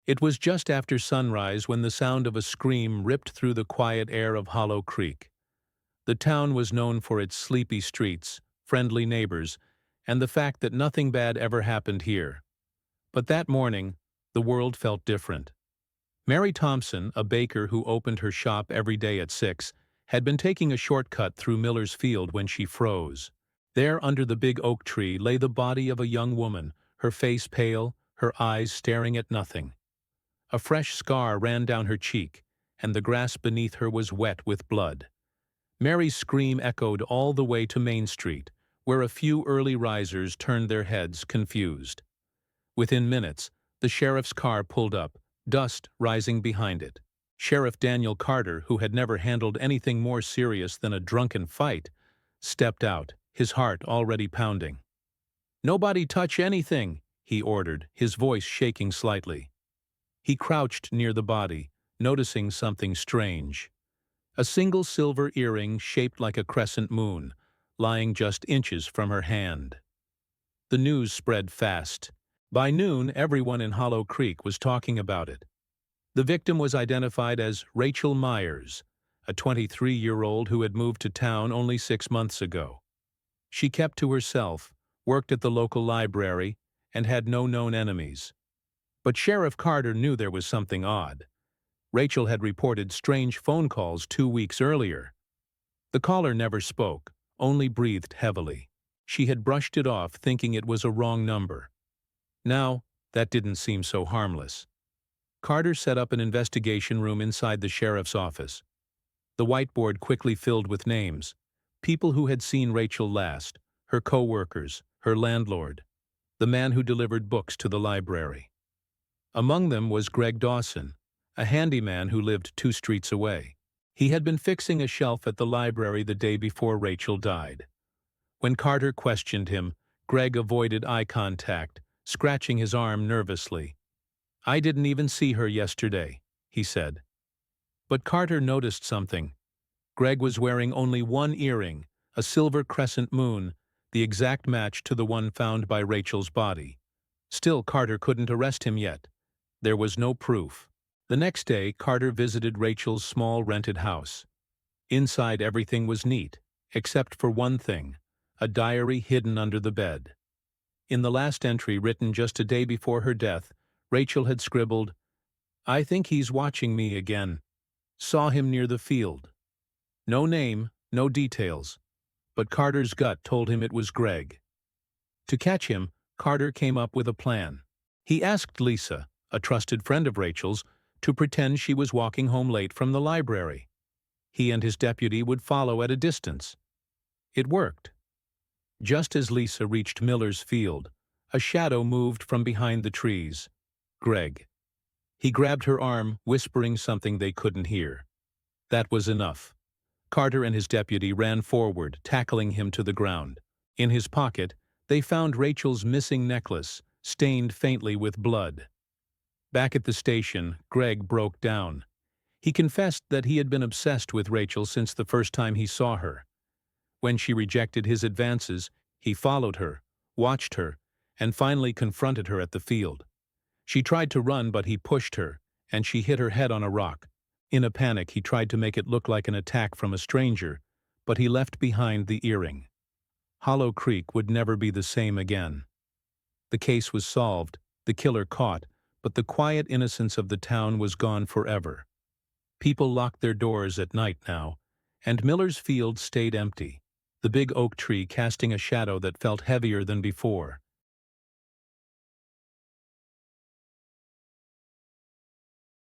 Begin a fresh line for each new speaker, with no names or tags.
It was just after sunrise when the sound of a scream ripped through the quiet air of Hollow Creek. The town was known for its sleepy streets, friendly neighbors, and the fact that nothing bad ever happened here. But that morning, the world felt different. Mary Thompson, a baker who opened her shop every day at 6, had been taking a shortcut through Miller's Field when she froze. There, under the big oak tree, lay the body of a young woman, her face pale, her eyes staring at nothing. A fresh scar ran down her cheek, and the grass beneath her was wet with blood. Mary's scream echoed all the way to Main Street, where a few early risers turned their heads, confused. Within minutes, the sheriff's car pulled up, dust rising behind it. Sheriff Daniel Carter, who had never handled anything more serious than a drunken fight, stepped out, his heart already pounding. "Nobody touch anything," he ordered, his voice shaking slightly. He crouched near the body, noticing something strange. A single silver earring shaped like a crescent moon, lying just inches from her hand. The news spread fast. By noon, everyone in Hollow Creek was talking about it. The victim was identified as Rachel Myers, a 23-year-old who had moved to town only 6 months ago. She kept to herself, worked at the local library, and had no known enemies. But Sheriff Carter knew there was something odd. Rachel had reported strange phone calls 2 weeks earlier. The caller never spoke, only breathed heavily. She had brushed it off, thinking it was a wrong number. Now, that didn't seem so harmless. Carter set up an investigation room inside the sheriff's office. The whiteboard quickly filled with names, people who had seen Rachel last, her co-workers, her landlord, the man who delivered books to the library. Among them was Greg Dawson, a handyman who lived 2 streets away. He had been fixing a shelf at the library the day before Rachel died. When Carter questioned him, Greg avoided eye contact, scratching his arm nervously. "I didn't even see her yesterday," he said. But Carter noticed something. Greg was wearing only one earring, a silver crescent moon, the exact match to the one found by Rachel's body. Still, Carter couldn't arrest him yet. There was no proof. The next day, Carter visited Rachel's small rented house. Inside, everything was neat, except for one thing, a diary hidden under the bed. In the last entry, written just a day before her death, Rachel had scribbled, "I think he's watching me again. Saw him near the field." No name, no details, but Carter's gut told him it was Greg. To catch him, Carter came up with a plan. He asked Lisa, a trusted friend of Rachel's, to pretend she was walking home late from the library. He and his deputy would follow at a distance. It worked. Just as Lisa reached Miller's Field, a shadow moved from behind the trees. Greg. He grabbed her arm, whispering something they couldn't hear. That was enough. Carter and his deputy ran forward, tackling him to the ground. In his pocket, they found Rachel's missing necklace, stained faintly with blood. Back at the station, Greg broke down. He confessed that he had been obsessed with Rachel since the first time he saw her. When she rejected his advances, he followed her, watched her, and finally confronted her at the field. She tried to run, but he pushed her, and she hit her head on a rock. In a panic, he tried to make it look like an attack from a stranger, but he left behind the earring. Hollow Creek would never be the same again. The case was solved, the killer caught, but the quiet innocence of the town was gone forever. People locked their doors at night now, and Miller's Field stayed empty, the big oak tree casting a shadow that felt heavier than before.